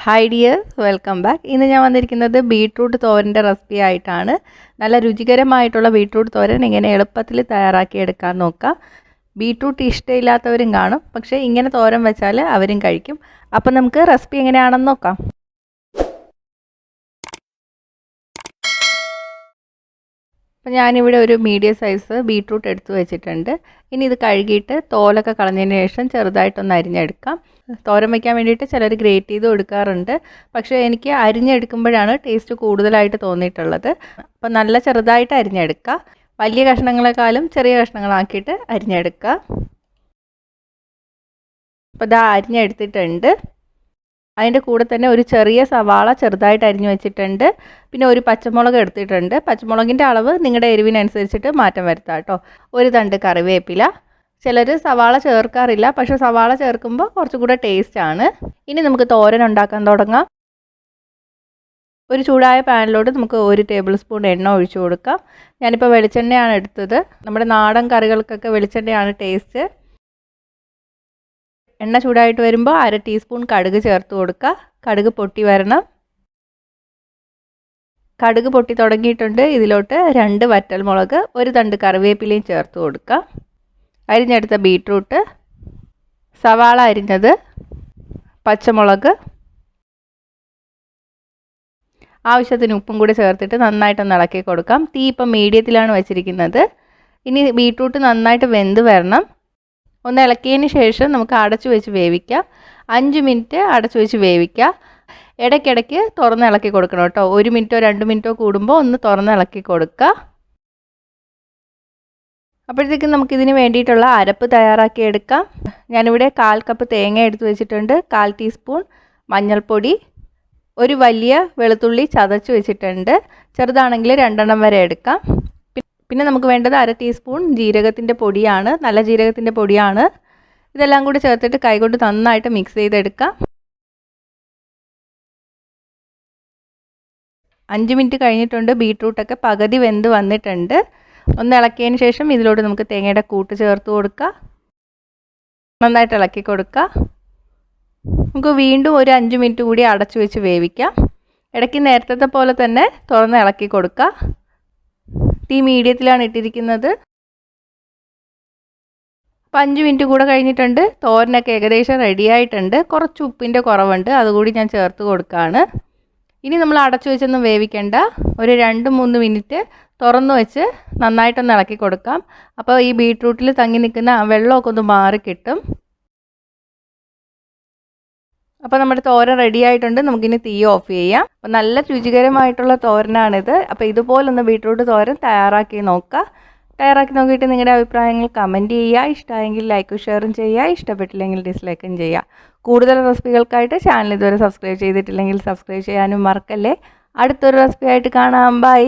Hi dears, welcome back. ഇന്ന് ഞാൻ വന്നിരിക്കുന്നത് ബീട്രൂട്ട് തോരൻ്റെ റെസിപ്പി ആയിട്ടാണ്. നല്ല രുചികരമായിട്ടുള്ള ബീട്രൂട്ട് തോരൻ എങ്ങനെ എളുപ്പത്തിൽ തയ്യാറാക്കിയെടുക്കാൻ നോക്കാം. ബീട്രൂട്ട് ഇഷ്ടമില്ലാത്തവരും കാണും, പക്ഷേ ഇങ്ങനെ തോരൻ വെച്ചാൽ അവരും കഴിക്കും. അപ്പം നമുക്ക് റെസിപ്പി എങ്ങനെയാണെന്ന് നോക്കാം. അപ്പോൾ ഞാനിവിടെ ഒരു മീഡിയം സൈസ് ബീട്രൂട്ട് എടുത്ത് വെച്ചിട്ടുണ്ട്. ഇനി ഇത് കഴുകിയിട്ട് തോലൊക്കെ കളഞ്ഞതിന് ശേഷം ചെറുതായിട്ടൊന്ന് അരിഞ്ഞെടുക്കാം. തോരൻ വയ്ക്കാൻ വേണ്ടിയിട്ട് ചിലർ ഗ്രേറ്റ് ചെയ്ത് എടുക്കാറുണ്ട്, പക്ഷേ എനിക്ക് അരിഞ്ഞെടുക്കുമ്പോഴാണ് ടേസ്റ്റ് കൂടുതലായിട്ട് തോന്നിയിട്ടുള്ളത്. അപ്പോൾ നല്ല ചെറുതായിട്ട് അരിഞ്ഞെടുക്കുക. വലിയ കഷ്ണങ്ങളെക്കാളും ചെറിയ കഷ്ണങ്ങളാക്കിയിട്ട് അരിഞ്ഞെടുക്കുക. അപ്പോൾ ഇതാ അരിഞ്ഞെടുത്തിട്ടുണ്ട്. അതിൻ്റെ കൂടെ തന്നെ ഒരു ചെറിയ സവാള ചെറുതായിട്ട് അരിഞ്ഞു വെച്ചിട്ടുണ്ട്. പിന്നെ ഒരു പച്ചമുളക് എടുത്തിട്ടുണ്ട്. പച്ചമുളകിൻ്റെ അളവ് നിങ്ങളുടെ എരിവിനനുസരിച്ചിട്ട് മാറ്റം വരുത്താം കേട്ടോ. ഒരു തണ്ട് കറിവേപ്പില. ചിലർ സവാള ചേർക്കാറില്ല, പക്ഷേ സവാള ചേർക്കുമ്പോൾ കുറച്ചുകൂടെ ടേസ്റ്റാണ്. ഇനി നമുക്ക് തോരൻ ഉണ്ടാക്കാൻ തുടങ്ങാം. ഒരു ചൂടായ പാനിലോട്ട് നമുക്ക് 1 ടേബിൾ സ്പൂൺ എണ്ണ ഒഴിച്ചു കൊടുക്കാം. ഞാനിപ്പോൾ വെളിച്ചെണ്ണയാണ് എടുത്തത്. നമ്മുടെ നാടൻ കറികൾക്കൊക്കെ വെളിച്ചെണ്ണയാണ് ടേസ്റ്റ്. എണ്ണ ചൂടായിട്ട് വരുമ്പോൾ 1/2 ടീസ്പൂൺ കടുക് ചേർത്ത് കൊടുക്കുക. കടുക് പൊട്ടി വരണം. കടുക് പൊട്ടി തുടങ്ങിയിട്ടുണ്ട്. ഇതിലോട്ട് 2 വറ്റൽമുളക്, ഒരു തണ്ട് കറിവേപ്പിലയും ചേർത്ത് കൊടുക്കുക. അരിഞ്ഞെടുത്ത ബീട്രൂട്ട്, സവാള അരിഞ്ഞത്, പച്ചമുളക്, ആവശ്യത്തിന് ഉപ്പും കൂടി ചേർത്തിട്ട് നന്നായിട്ടൊന്ന് ഇളക്കി കൊടുക്കാം. തീ ഇപ്പം മീഡിയത്തിലാണ് വെച്ചിരിക്കുന്നത്. ഇനി ബീട്രൂട്ട് നന്നായിട്ട് വെന്ത് വരണം. ഒന്ന് ഇളക്കിയതിന് ശേഷം നമുക്ക് അടച്ചു വെച്ച് വേവിക്കാം. 5 മിനിറ്റ് അടച്ചു വെച്ച് വേവിക്കാം. ഇടയ്ക്കിടയ്ക്ക് തുറന്ന് ഇളക്കി കൊടുക്കണം കേട്ടോ. 1 മിനിറ്റോ 2 മിനിറ്റോ കൂടുമ്പോൾ ഒന്ന് തുറന്ന് ഇളക്കി കൊടുക്കുക. അപ്പോഴത്തേക്കും നമുക്കിതിന് വേണ്ടിയിട്ടുള്ള അരപ്പ് തയ്യാറാക്കി എടുക്കാം. ഞാനിവിടെ 1/4 കപ്പ് തേങ്ങ എടുത്ത് വെച്ചിട്ടുണ്ട്. 1/4 ടീസ്പൂൺ മഞ്ഞൾപ്പൊടി, ഒരു വലിയ വെളുത്തുള്ളി ചതച്ച് വെച്ചിട്ടുണ്ട്. ചെറുതാണെങ്കിൽ 2 വരെ എടുക്കാം. പിന്നെ നമുക്ക് വേണ്ടത് 1/2 ടീസ്പൂൺ ജീരകത്തിൻ്റെ പൊടിയാണ്, നല്ല ജീരകത്തിൻ്റെ പൊടിയാണ്. ഇതെല്ലാം കൂടി ചേർത്തിട്ട് കൈകൊണ്ട് നന്നായിട്ട് മിക്സ് ചെയ്തെടുക്കാം. 5 മിനിറ്റ് കഴിഞ്ഞിട്ടുണ്ട്. ബീട്രൂട്ടൊക്കെ പകുതി വെന്ത് വന്നിട്ടുണ്ട്. ഒന്ന് ഇളക്കിയതിന് ശേഷം ഇതിലോട്ട് നമുക്ക് തേങ്ങയുടെ കൂട്ട് ചേർത്ത് കൊടുക്കുക. നന്നായിട്ട് ഇളക്കി കൊടുക്കുക. നമുക്ക് വീണ്ടും ഒരു 5 മിനിറ്റ് കൂടി അടച്ചു വെച്ച് വേവിക്കാം. ഇടയ്ക്ക് നേരത്തെ പോലെ തന്നെ തുറന്ന് ഇളക്കി കൊടുക്കുക. തീ മീഡിയത്തിലാണ് ഇട്ടിരിക്കുന്നത്. അപ്പോൾ 5 മിനിറ്റ് കൂടെ കഴിഞ്ഞിട്ടുണ്ട്. തോരനൊക്കെ ഏകദേശം റെഡിയായിട്ടുണ്ട്. കുറച്ച് ഉപ്പിൻ്റെ കുറവുണ്ട്, അതുകൂടി ഞാൻ ചേർത്ത് കൊടുക്കുകയാണ്. ഇനി നമ്മൾ അടച്ചു വെച്ചൊന്നും വേവിക്കേണ്ട. ഒരു 2-3 മിനിറ്റ് തുറന്നു വെച്ച് നന്നായിട്ടൊന്ന് ഇളക്കി കൊടുക്കാം. അപ്പോൾ ഈ ബീട്രൂട്ടിൽ തങ്ങി നിൽക്കുന്ന വെള്ളമൊക്കെ ഒന്ന് മാറി കിട്ടും. അപ്പോൾ നമ്മുടെ തോരൻ റെഡി ആയിട്ടുണ്ട്. നമുക്കിനി തീ ഓഫ് ചെയ്യാം. അപ്പോൾ നല്ല രുചികരമായിട്ടുള്ള തോരനാണിത്. അപ്പോൾ ഇതുപോലൊന്ന് ബീട്രൂട്ട് തോരൻ തയ്യാറാക്കി നോക്കുക. തയ്യാറാക്കി നോക്കിയിട്ട് നിങ്ങളുടെ അഭിപ്രായങ്ങൾ കമൻറ്റ് ചെയ്യുക. ഇഷ്ടമായെങ്കിൽ ലൈക്കും ഷെയറും ചെയ്യുക. ഇഷ്ടപ്പെട്ടില്ലെങ്കിൽ ഡിസ്ലൈക്കും ചെയ്യുക. കൂടുതൽ റെസിപ്പികൾക്കായിട്ട് ചാനൽ ഇതുവരെ സബ്സ്ക്രൈബ് ചെയ്തിട്ടില്ലെങ്കിൽ സബ്സ്ക്രൈബ് ചെയ്യാനും മറക്കല്ലേ. അടുത്തൊരു റെസിപ്പി ആയിട്ട് കാണാം. ബൈ.